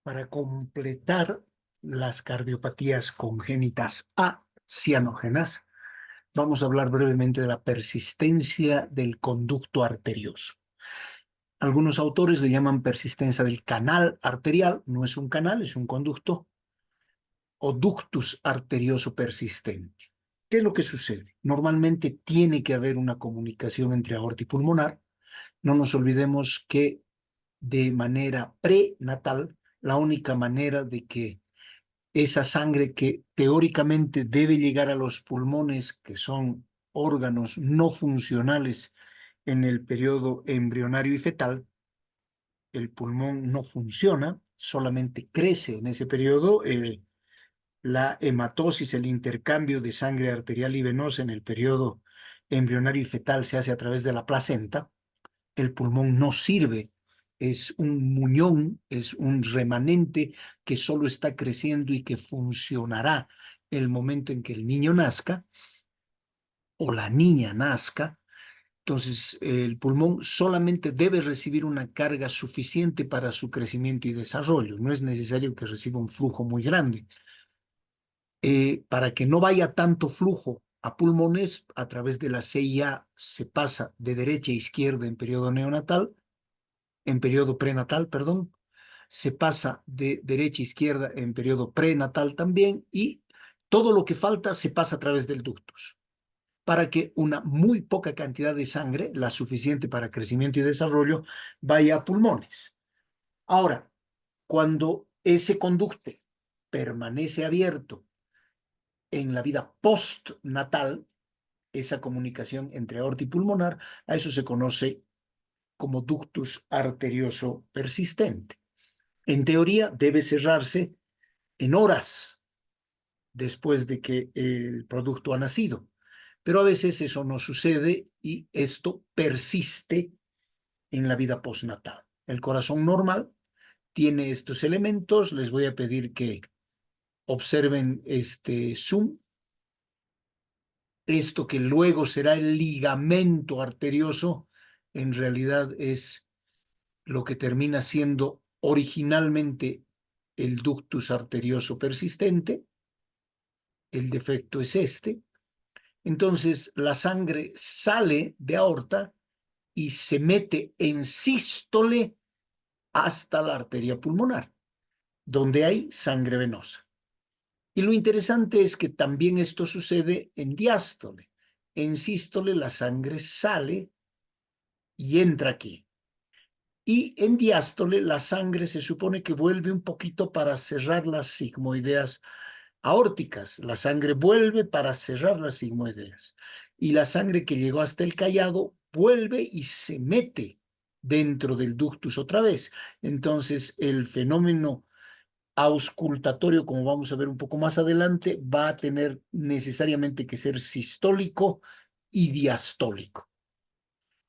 Para completar las cardiopatías congénitas acianógenas, vamos a hablar brevemente de la persistencia del conducto arterioso. Algunos autores le llaman persistencia del canal arterial, no es un canal, es un conducto, o ductus arterioso persistente. ¿Qué es lo que sucede? Normalmente tiene que haber una comunicación entre aorta y pulmonar. No nos olvidemos que de manera prenatal, la única manera de que esa sangre que teóricamente debe llegar a los pulmones, que son órganos no funcionales en el periodo embrionario y fetal, el pulmón no funciona, solamente crece en ese periodo. La hematosis, el intercambio de sangre arterial y venosa en el periodo embrionario y fetal se hace a través de la placenta. El pulmón no sirve, es un muñón, es un remanente que solo está creciendo y que funcionará el momento en que el niño nazca o la niña nazca. Entonces, el pulmón solamente debe recibir una carga suficiente para su crecimiento y desarrollo. No es necesario que reciba un flujo muy grande. Para que no vaya tanto flujo a pulmones, a través de la CIA se pasa de derecha a izquierda en periodo neonatal, en periodo prenatal, perdón, se pasa de derecha a izquierda en periodo prenatal también, y todo lo que falta se pasa a través del ductus, para que una muy poca cantidad de sangre, la suficiente para crecimiento y desarrollo, vaya a pulmones. Ahora, cuando ese conducto permanece abierto en la vida postnatal, esa comunicación entre aorta y pulmonar, a eso se conoce como ductus arterioso persistente. En teoría debe cerrarse en horas después de que el producto ha nacido, pero a veces eso no sucede y esto persiste en la vida postnatal. El corazón normal tiene estos elementos. Les voy a pedir que observen este zoom. Esto que luego será el ligamento arterioso, en realidad es lo que termina siendo originalmente el ductus arterioso persistente. El defecto es este. Entonces, la sangre sale de aorta y se mete en sístole hasta la arteria pulmonar, donde hay sangre venosa. Y lo interesante es que también esto sucede en diástole. En sístole la sangre sale y entra aquí. Y en diástole la sangre se supone que vuelve un poquito para cerrar las sigmoideas aórticas. La sangre vuelve para cerrar las sigmoideas. Y la sangre que llegó hasta el callado vuelve y se mete dentro del ductus otra vez. Entonces el fenómeno auscultatorio, como vamos a ver un poco más adelante, va a tener necesariamente que ser sistólico y diastólico.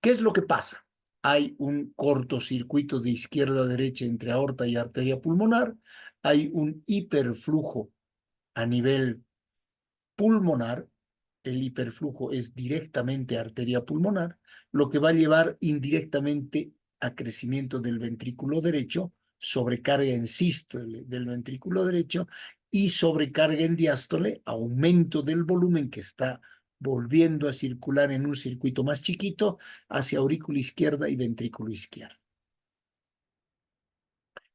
¿Qué es lo que pasa? Hay un cortocircuito de izquierda a derecha entre aorta y arteria pulmonar, hay un hiperflujo a nivel pulmonar. El hiperflujo es directamente arteria pulmonar, lo que va a llevar indirectamente a crecimiento del ventrículo derecho, sobrecarga en sístole del ventrículo derecho y sobrecarga en diástole, aumento del volumen que está volviendo a circular en un circuito más chiquito hacia aurícula izquierda y ventrículo izquierdo.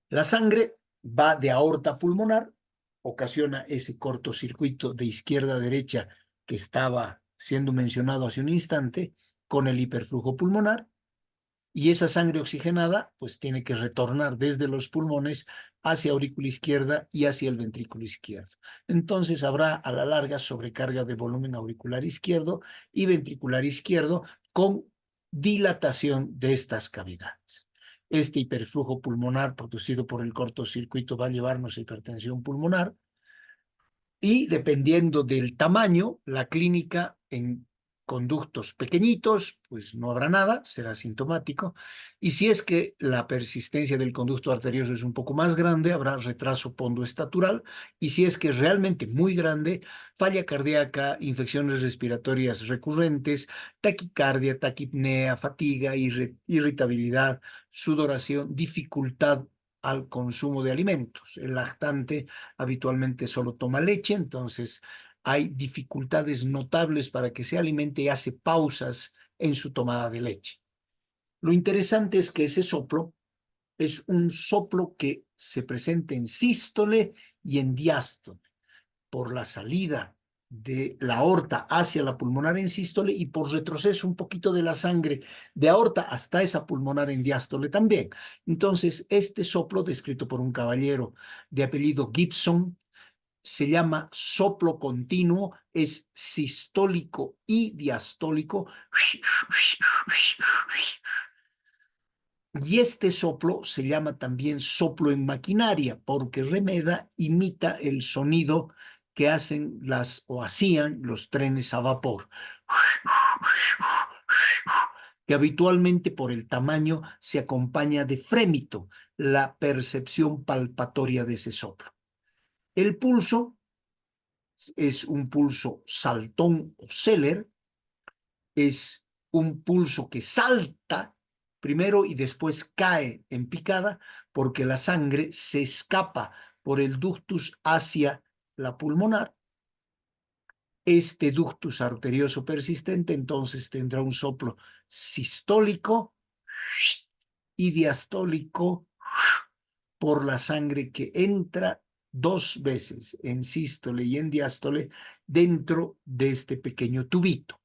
La sangre va de aorta pulmonar, ocasiona ese cortocircuito de izquierda a derecha que estaba siendo mencionado hace un instante, con el hiperflujo pulmonar, y esa sangre oxigenada pues tiene que retornar desde los pulmones hacia aurícula izquierda y hacia el ventrículo izquierdo. Entonces habrá a la larga sobrecarga de volumen auricular izquierdo y ventricular izquierdo con dilatación de estas cavidades. Este hiperflujo pulmonar producido por el cortocircuito va a llevarnos a hipertensión pulmonar, y dependiendo del tamaño, la clínica en conductos pequeñitos, pues no habrá nada, será sintomático. Y si es que la persistencia del conducto arterioso es un poco más grande, habrá retraso pondoestatural. Y si es que es realmente muy grande, falla cardíaca, infecciones respiratorias recurrentes, taquicardia, taquipnea, fatiga, irritabilidad, sudoración, dificultad al consumo de alimentos. El lactante habitualmente solo toma leche, entonces hay dificultades notables para que se alimente y hace pausas en su tomada de leche. Lo interesante es que ese soplo es un soplo que se presenta en sístole y en diástole, por la salida de la aorta hacia la pulmonar en sístole y por retroceso un poquito de la sangre de aorta hasta esa pulmonar en diástole también. Entonces, este soplo, descrito por un caballero de apellido Gibson, se llama soplo continuo, es sistólico y diastólico. Y este soplo se llama también soplo en maquinaria, porque remeda imita el sonido que hacen o hacían los trenes a vapor, que habitualmente por el tamaño se acompaña de frémito, la percepción palpatoria de ese soplo. El pulso es un pulso saltón o Seller, es un pulso que salta primero y después cae en picada porque la sangre se escapa por el ductus hacia la pulmonar. Este ductus arterioso persistente entonces tendrá un soplo sistólico y diastólico por la sangre que entra dos veces en sístole y en diástole dentro de este pequeño tubito.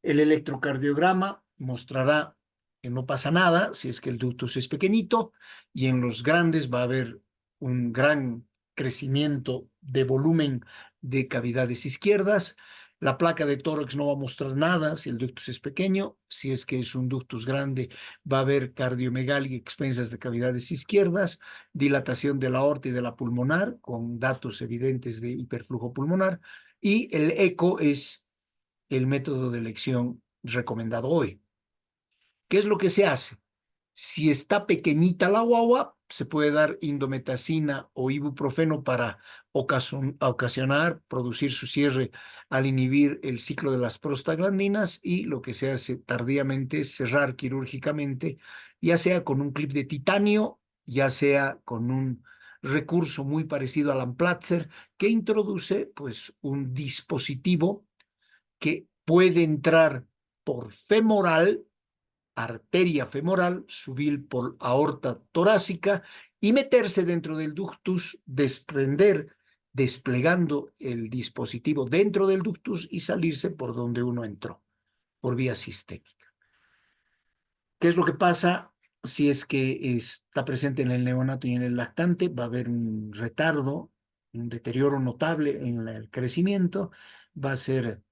El electrocardiograma mostrará que no pasa nada si es que el ductus es pequeñito, y en los grandes va a haber un gran crecimiento de volumen de cavidades izquierdas. La placa de tórax no va a mostrar nada si el ductus es pequeño. Si es que es un ductus grande, va a haber cardiomegalia y expensas de cavidades izquierdas, dilatación de la aorta y de la pulmonar, con datos evidentes de hiperflujo pulmonar, y el eco es el método de elección recomendado hoy. ¿Qué es lo que se hace? Si está pequeñita la guagua, se puede dar indometacina o ibuprofeno para ocasionar, producir su cierre al inhibir el ciclo de las prostaglandinas, y lo que se hace tardíamente es cerrar quirúrgicamente, ya sea con un clip de titanio, ya sea con un recurso muy parecido al Amplatzer, que introduce pues un dispositivo que puede entrar por femoral, arteria femoral, subir por aorta torácica y meterse dentro del ductus, desprender, desplegando el dispositivo dentro del ductus y salirse por donde uno entró, por vía sistémica. ¿Qué es lo que pasa si es que está presente en el neonato y en el lactante? Va a haber un retardo, un deterioro notable en el crecimiento, va a ser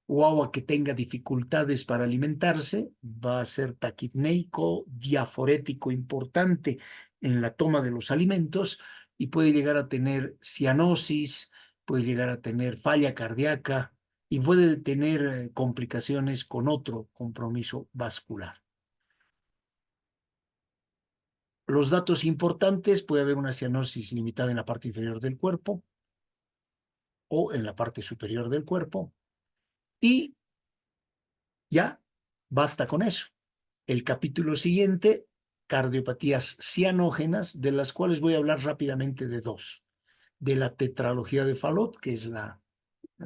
guagua que tenga dificultades para alimentarse, va a ser taquipneico, diaforético importante en la toma de los alimentos, y puede llegar a tener cianosis, puede llegar a tener falla cardíaca y puede tener complicaciones con otro compromiso vascular. Los datos importantes: puede haber una cianosis limitada en la parte inferior del cuerpo o en la parte superior del cuerpo, y ya basta con eso. El capítulo siguiente, cardiopatías cianógenas, de las cuales voy a hablar rápidamente de dos. De la tetralogía de Fallot, que es la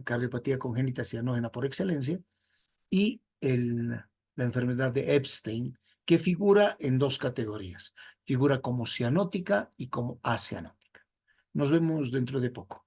cardiopatía congénita cianógena por excelencia, y la enfermedad de Epstein, que figura en dos categorías. Figura como cianótica y como acianótica. Nos vemos dentro de poco.